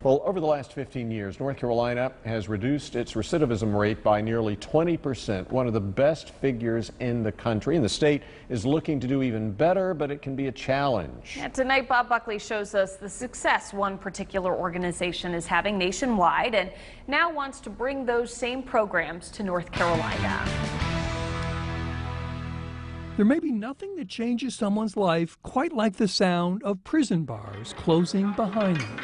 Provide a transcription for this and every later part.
Well, over the last 15 years, North Carolina has reduced its recidivism rate by nearly 20%, one of the best figures in the country. And the state is looking to do even better, but it can be a challenge. Yeah, tonight, Bob Buckley shows us the success one particular organization is having nationwide and now wants to bring those same programs to North Carolina. There may be nothing that changes someone's life quite like the sound of prison bars closing behind them.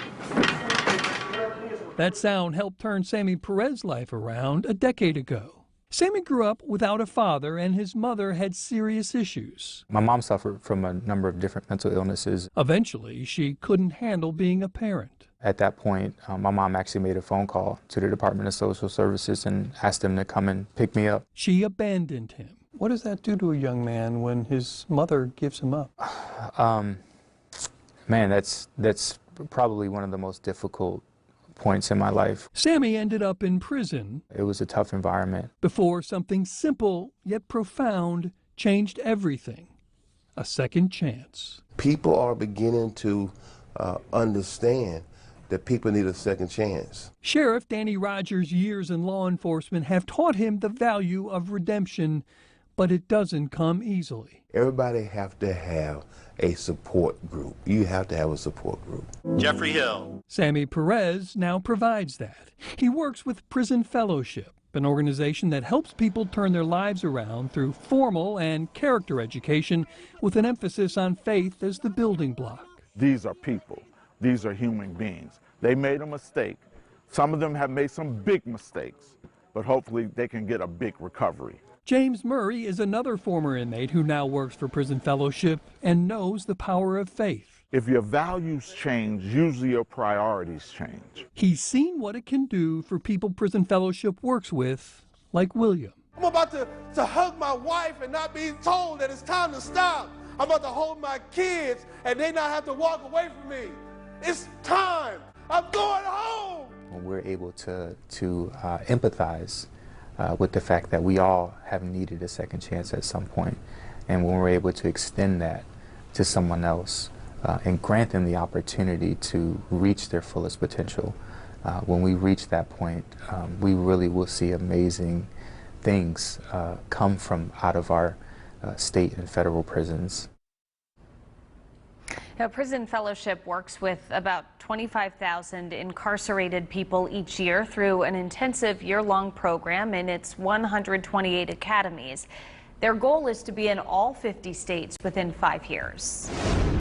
That sound helped turn Sammy Perez's life around a decade ago. Sammy grew up without a father, and his mother had serious issues. My mom suffered from a number of different mental illnesses. Eventually, she couldn't handle being a parent. At that point, my mom actually made a phone call to the Department of Social Services and asked them to come and pick me up. She abandoned him. What does that do to a young man when his mother gives him up? Man, that's probably one of the most difficult points in my life. Sammy ended up in prison. It was a tough environment. Before something simple yet profound changed everything. A second chance. People are beginning to understand that people need a second chance. Sheriff Danny Rogers' years in law enforcement have taught him the value of redemption, but it doesn't come easily. Everybody have to have a support group. You have to have a support group. Jeffrey Hill. Sammy Perez now provides that. He works with Prison Fellowship, an organization that helps people turn their lives around through formal and character education with an emphasis on faith as the building block. These are people. These are human beings. They made a mistake. Some of them have made some big mistakes, but hopefully they can get a big recovery. James Murray is another former inmate who now works for Prison Fellowship and knows the power of faith. If your values change, usually your priorities change. He's seen what it can do for people Prison Fellowship works with, like William. I'm about to hug my wife and not be told that it's time to stop. I'm about to hold my kids and they not have to walk away from me. It's time. I'm going home. When we're able to empathize with the fact that we all have needed a second chance at some point, and when we're able to extend that to someone else and grant them the opportunity to reach their fullest potential, when we reach that point, we really will see amazing things come from out of our state and federal prisons. Now, Prison Fellowship works with about 25,000 incarcerated people each year through an intensive year-long program in its 128 academies. Their goal is to be in all 50 states within 5 years.